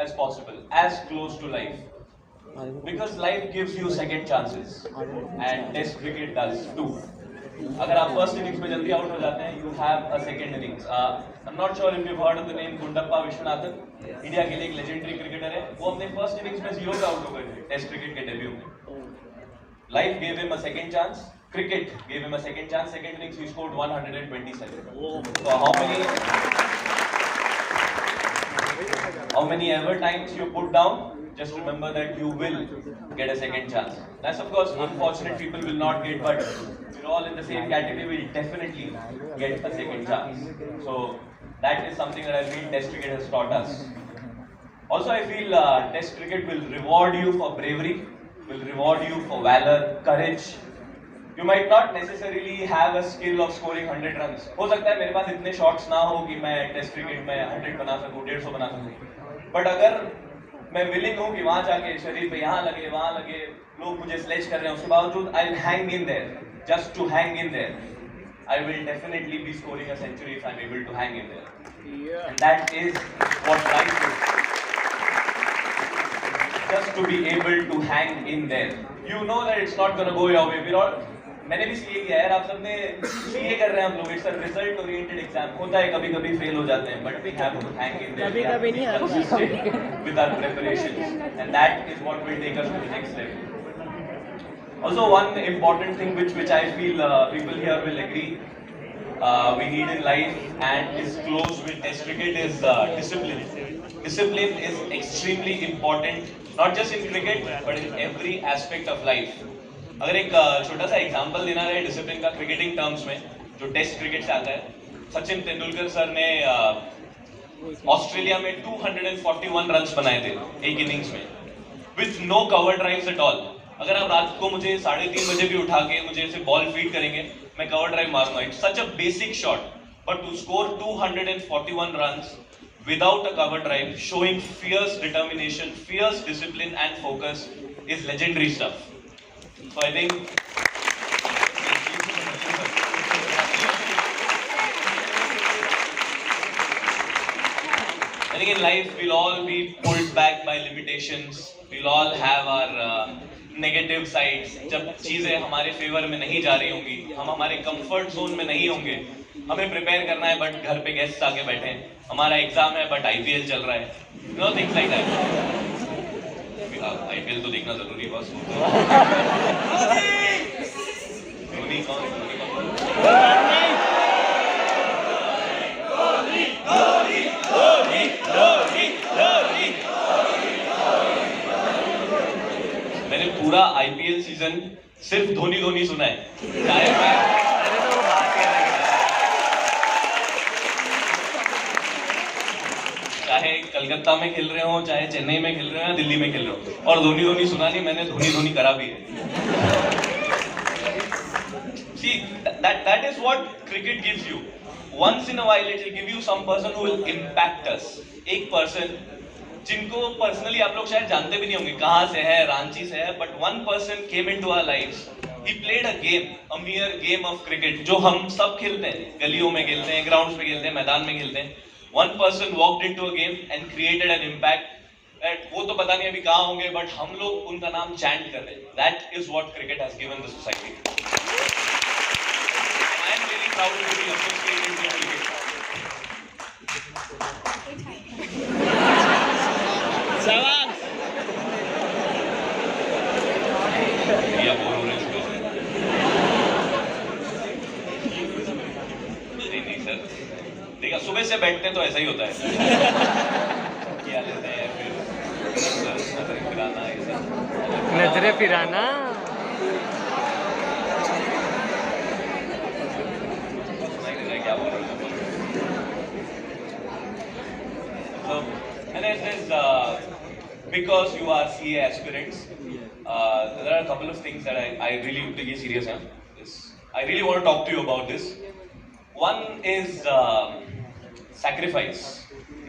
as possible, as close to life. Because life gives you second chances and test cricket does too. अगर आप first innings में जल्दी out हो जाते हैं, you have a second innings. I am not sure if you heard of the name Gundappa Vishwanathan. India के लिए एक लेजेंडरी क्रिकेटर है. वो अपने फर्स्ट इनिंग्स में 0 पे आउट हो गए थे टेस्ट क्रिकेट के डेब्यू में. Life gave him a second chance. Cricket gave him a second chance. Second innings, he scored 127. So how many ever times you put down, just remember that you will get a second chance. That's of course unfortunate people will not get, but we're all in the same category. We'll definitely get a second chance. So that is something that I feel Test cricket has taught us. Also, I feel Test cricket will reward you for bravery, will reward you for valor, courage. You might not necessarily have a skill of scoring 100 runs. हो सकता है मेरे पास इतने shots ना हो कि मैं test cricket में 100 बना सकूं, 150 बना सकूं. बट अगर मैं विलिंग हूँ कि वहाँ जाके शरीर पे यहाँ लगे, वहाँ लगे, लोग मुझे स्लेज कर रहे हैं, उसके बावजूद I will hang in there, just to hang in there. I will definitely be scoring a century if I'm able to hang in there. Yeah. And that is what life is. Just to be able to hang in there. You know that it's not going to go your way. We're all मैंने भी CA किया है. आप सबने CA कर रहे हैं हम लोग. It's a result oriented exam. होता है कभी कभी फेल हो जाते हैं, but we have to hang in there. कभी नहीं आता with our preparations, and that is what will take us to the next level. Also, one important thing which I feel people here will agree we need in life and is close with Test cricket is discipline. Discipline is extremely important, not just in cricket but in every aspect of life. अगर एक छोटा सा example देना रहे discipline का cricketing terms में, जो test cricket से आता है, सचिन तेंदुलकर सर ने ऑस्ट्रेलिया में 241 रन्स बनाए थे एक इनिंग्स में with no cover drives at all. अगर आप रात को मुझे 3:30 बजे भी उठा के मुझे ऐसे बॉल फीड करेंगे, मैं कवर ड्राइव मारूंगा. It's such a basic shot, but to score 241 runs without a cover drive, showing fierce determination, fierce discipline and focus is legendary stuff. So I think in life we'll all be pulled back by limitations. We'll all have our negative sides. जब चीज़ें हमारे favour में नहीं जा रही होंगी, हम हमारे कंफर्ट जोन में नहीं होंगे, हमें प्रिपेयर करना है बट घर पे गेस्ट आके बैठे हैं, हमारा एग्जाम है बट आईपीएल चल रहा है, you know things like that. IPL तो देखना जरूरी है बस. धोनी कौन? मैंने पूरा आईपीएल सीजन सिर्फ धोनी सुना है. चाहे कलकत्ता में खेल रहे हो, चाहे चेन्नई में खेल रहे हो या दिल्ली में खेल रहे हो, और धोनी सुना नहीं, मैंने धोनी करा भी है. See, that is what cricket gives you. Once in a while it will give you some person who will impact us. एक person जिनको पर्सनली आप लोग शायद जानते भी नहीं होंगे, कहाँ से है, रांची से है, but one person came into our lives. He played a game, a mere game of cricket, जो हम सब खेलते हैं, गलियों में खेलते हैं, ग्राउंड्स पे खेलते हैं, मैदान में खेलते हैं. One person walked into a game and created an impact. वो तो पता नहीं अभी कहाँ होंगे, बट हम लोग उनका नाम चैंट कर रहे हैं. That is what cricket has given the society. I am really proud to be associated with cricket. देखा, सुबह से बैठते तो ऐसा ही होता है. क्या लेते हैं फिर नजरे फिराना. क्या बोल रहा हूँ. So, and it is because you are CA aspirants, there are a couple of things that I really take it serious. I really want to talk to you about this. One is sacrifice.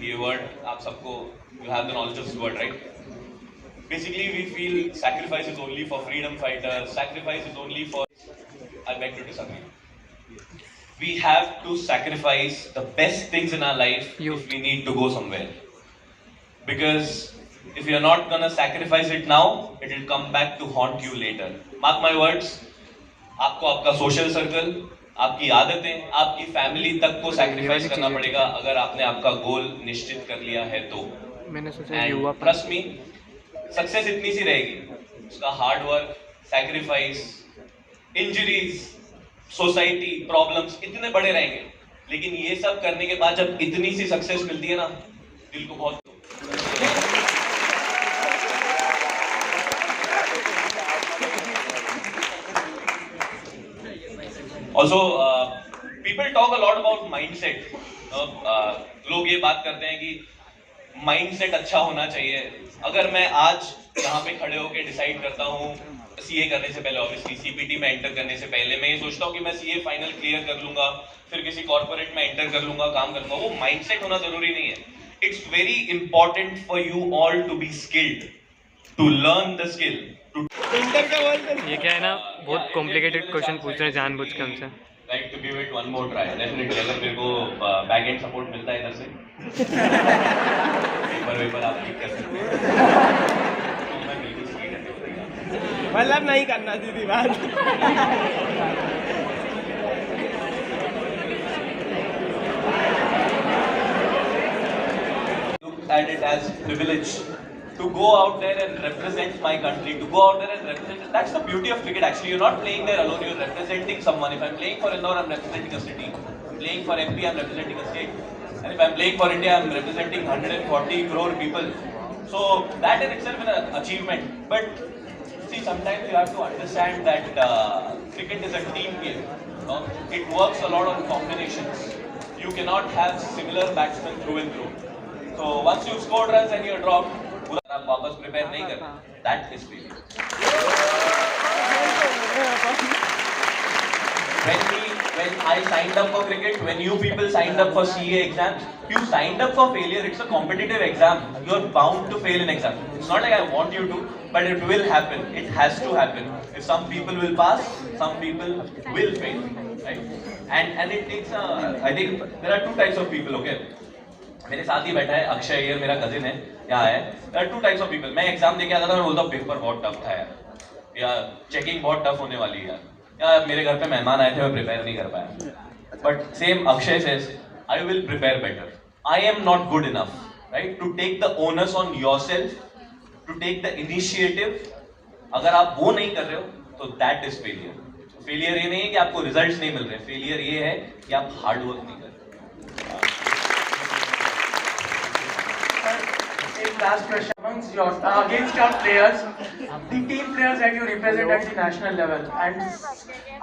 ये word आप सबको, you have the knowledge of this word, right? Basically, we feel sacrifice is only for freedom fighters. Sacrifice is only for. I beg to disagree. We have to sacrifice the best things in our life if we need to go somewhere. because if you're not gonna sacrifice it now, it will come back to haunt you later. Mark my words. आपको आपका social circle, आपकी आदतें, आपकी family तक को sacrifice करना पड़ेगा अगर आपने आपका गोल निश्चित कर लिया है तो. मैंने सोचा ट्रस्ट मी, सक्सेस इतनी सी रहेगी, उसका hard work, sacrifice, injuries, society problems इतने बड़े रहेंगे, लेकिन ये सब करने के बाद जब इतनी सी सक्सेस मिलती है ना, दिल को बहुत. Also, people talk a lot about mindset. लोग ये बात करते हैं कि माइंडसेट अच्छा होना चाहिए. अगर मैं आज यहाँ पे खड़े होकर डिसाइड करता हूँ सीए करने से पहले, ऑब्वियसली सीपीटी में एंटर करने से पहले मैं ये सोचता हूँ कि मैं सीए फाइनल क्लियर कर लूंगा, फिर किसी कॉर्पोरेट में एंटर कर लूंगा, काम करूंगा, वो माइंडसेट होना जरूरी नहीं है. It's very important for you all to be skilled, to learn the skill. ये क्या है ना, बहुत कॉम्प्लिकेटेड क्वेश्चन पूछ रहे हैं जानबूझ के हमसे. Like to give it one more try. Definitely अगर मेरे को बैक एंड सपोर्ट मिलता है इधर से, पेपर आप ठीक कर सकते हैं. मतलब नहीं करना सीधी बात. Look at it as privilege to go out there and represent my country, to go out there and represent. That's the beauty of cricket. Actually, you're not playing there alone. You're representing someone. If I'm playing for Indore, I'm representing a city. Playing for MP, I'm representing a state. And if I'm playing for India, I'm representing 140 crore people. So that in itself is an achievement. But see, sometimes you have to understand that cricket is a team game. It works a lot on combinations. You cannot have similar batsmen through and through. So once you've scored runs and you're dropped, आप वापस prepare नहीं कर, that is failure. When I signed up for cricket, when you people signed up for CA exams, you signed up for failure. It's a competitive exam. You are bound to fail in exam. It's not like I want you to, but it will happen. It has to happen. If some people will pass, some people will fail, right? And it takes I think there are two types of people. Okay, मेरे साथ ही बैठा है अक्षय, ये मेरा cousin है, यहाँ है. there are two types of people. मैं एग्जाम देके आता था, मैं बोलता हूँ पेपर बहुत टफ था यार, या चेकिंग बहुत टफ होने वाली है यार, मेरे घर पे मेहमान आए थे, मैं प्रिपेयर नहीं कर पाया. But same Akshay says, I will prepare better. I am not good enough, right, to take the onus on yourself, to take the initiative. अगर आप वो नहीं कर रहे हो तो दैट इज फेलियर. फेलियर ये नहीं है कि आपको रिजल्ट्स नहीं मिल रहे, फेलियर ये है कि आप हार्ड वर्क नहीं कर रहे. Last question against your players, the team players that you represent at the national level, and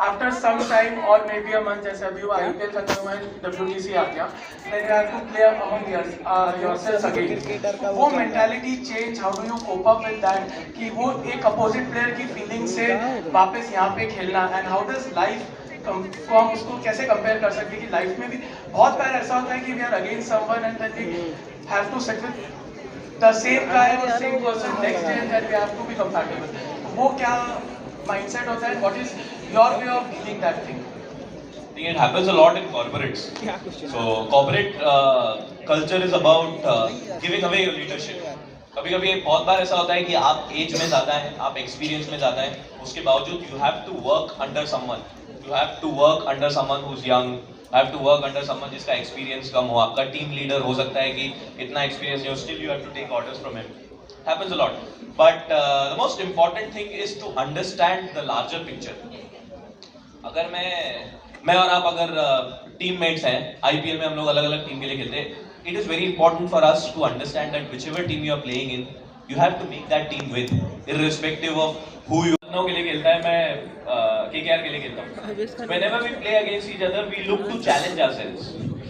after some time or maybe a month, जैसे अभी वो IPL खत्म हुआ है, WTC आ गया, then you have to play among yourselves again. वो mentality change, how do you cope up with that? कि वो एक opposite player की feeling से वापस यहाँ पे खेलना, and how does life को हम उसको कैसे कंपेयर कर सकते हैं कि लाइफ में भी बहुत बार ऐसा होता है कि we are against someone and then we have to sit with the same guy or same person next day and then we have to be compatible. वो क्या mindset होता है? What is your way of dealing that thing? I think it happens a lot in corporates. So corporate culture is about giving away your leadership. कभी-कभी बहुत बार ऐसा होता है कि आप एज में ज़्यादा हैं, आप एक्सपीरियंस में ज़्यादा हैं, उसके बावजूद you have to work under someone. You have to work under someone who's young. You have to work under someone जिसका एक्सपीरियंस कम हो. आपका टीम लीडर हो सकता है कि इतना एक्सपीरियंस नहीं हो, still you have to take orders from him. Happens a lot. But the most important thing is to understand the larger picture. अगर मैं और आप अगर टीममेट्स हैं, आईपीएल में हम लोग अलग अलग टीम के लिए खेलते हैं, it is very important for us to understand that whichever team you are playing in, you have to make that team win, irrespective of who you. Lucknow के लिए खेलता है, मैं केकेआर के लिए खेलता हूँ. Whenever we play against each other, we look to challenge ourselves.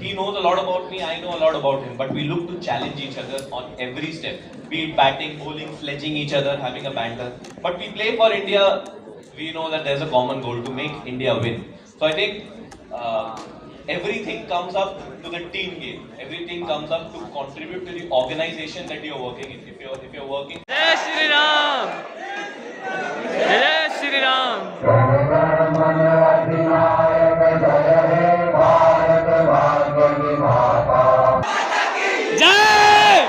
He knows a lot about me, I know a lot about him, but we look to challenge each other on every step. Be it batting, bowling, sledging each other, having a banter. But we play for India. We know that there's a common goal to make India win. So I think everything comes up to the team game. Everything comes up to contribute to the organization that you're working in. If you're working. जय श्री राम, जय श्री राम. जय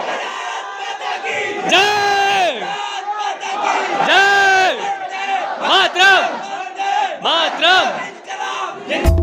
Yes.